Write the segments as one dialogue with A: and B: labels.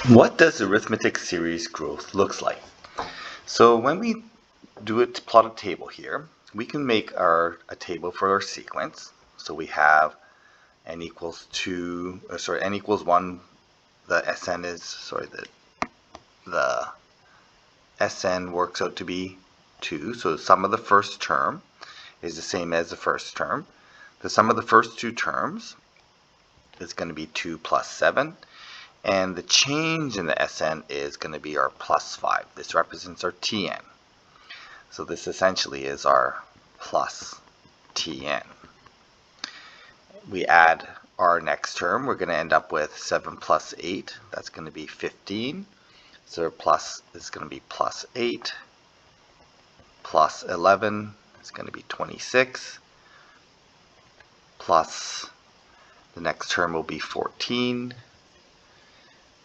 A: What does arithmetic series growth looks like? So when we do it to plot a table here, we can make a table for our sequence. So we have n equals 2, n equals 1, the Sn is, the Sn works out to be 2. So the sum of the first term is the same as the first term. The sum of the first two terms is going to be 2 plus 7. And the change in the Sn is going to be our plus 5. This represents our Tn. So this essentially is our plus Tn. We add our next term. We're going to end up with 7 plus 8. That's going to be 15. So our plus is going to be plus 8. Plus 11 is going to be 26. Plus the next term will be 14.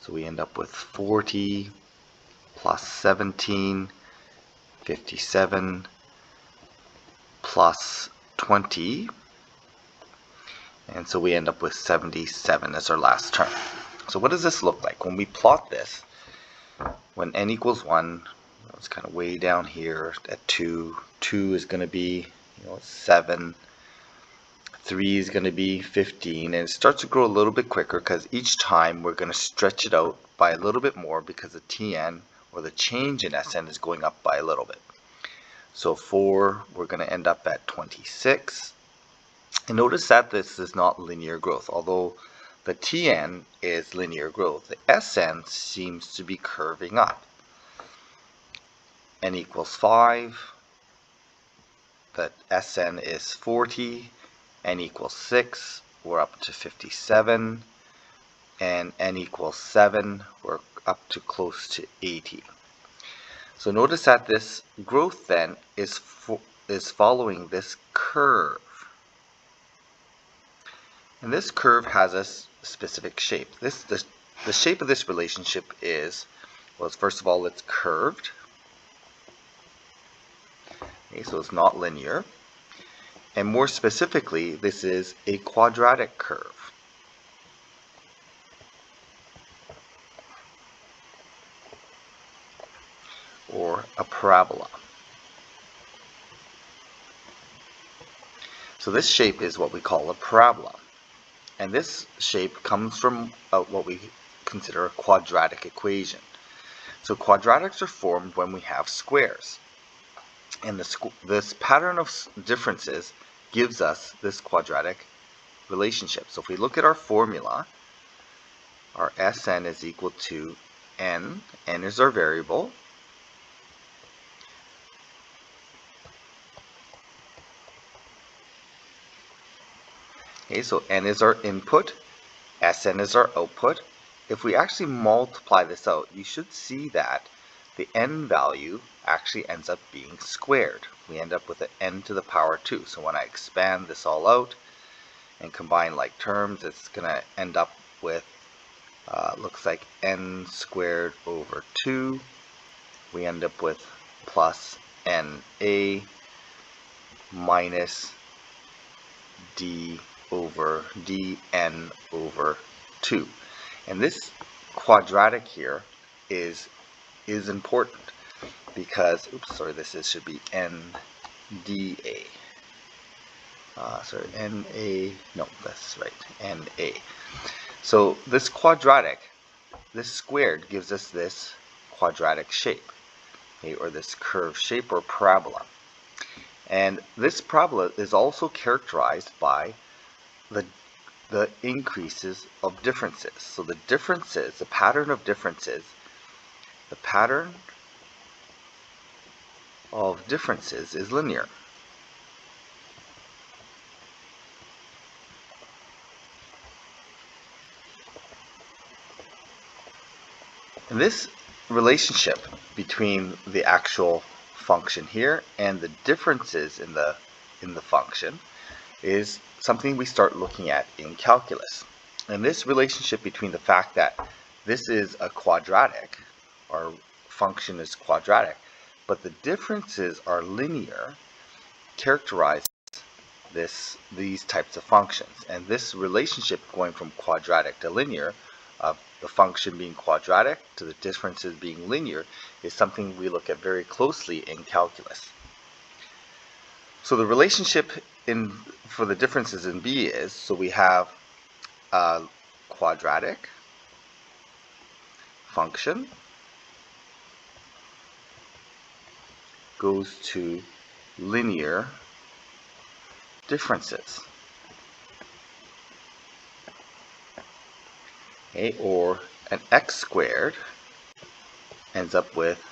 A: So we end up with 40 plus 17, 57 plus 20. And so we end up with 77 as our last term. So what does this look like? When we plot this, when n equals 1, it's kind of way down here at 2. 2 is going to be 7. 3 is going to be 15, and it starts to grow a little bit quicker because each time we're going to stretch it out by a little bit more because the Tn, or the change in Sn, is going up by a little bit. So 4, we're going to end up at 26. And notice that this is not linear growth. Although the Tn is linear growth, the Sn seems to be curving up. N equals 5. The Sn is 40. N equals 6, we're up to 57, and n equals 7, we're up to close to 80. So notice that this growth then is following this curve. And this curve has a specific shape. The shape of this relationship is, well, first of all, it's curved. Okay, so it's not linear. And more specifically, this is a quadratic curve. Or a parabola. So this shape is what we call a parabola. And this shape comes from what we consider a quadratic equation. So quadratics are formed when we have squares. And this pattern of differences gives us this quadratic relationship. So if we look at our formula, our Sn is equal to n. N is our variable. Okay, so n is our input, Sn is our output. If we actually multiply this out, you should see that the n value actually ends up being squared. We end up with an n to the power 2. So when I expand this all out and combine like terms, it's going to end up with, looks like n squared over 2. We end up with plus na minus d over dn over 2. And this quadratic here is important because, this should be nda. That's right, na. So this quadratic, this squared, gives us this quadratic shape, okay, or this curved shape or parabola. And this parabola is also characterized by the increases of differences. So the differences, the pattern of differences, is linear. And this relationship between the actual function here and the differences in the function is something we start looking at in calculus. And this relationship between the fact that this is a quadratic, our function is quadratic, but the differences are linear, characterize these types of functions. And this relationship going from quadratic to linear, the function being quadratic to the differences being linear is something we look at very closely in calculus. So the relationship for the differences in B is, so we have a quadratic function goes to linear differences. Okay, or an x squared ends up with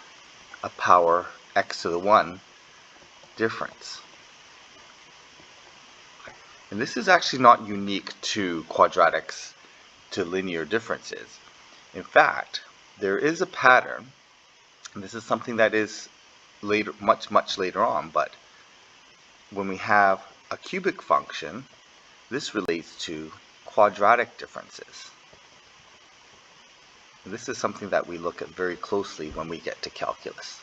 A: a power x to the 1 difference. And this is actually not unique to quadratics to linear differences. In fact, there is a pattern, and this is something that is later, much later on, but when we have a cubic function, this relates to quadratic differences. And this is something that we look at very closely when we get to calculus.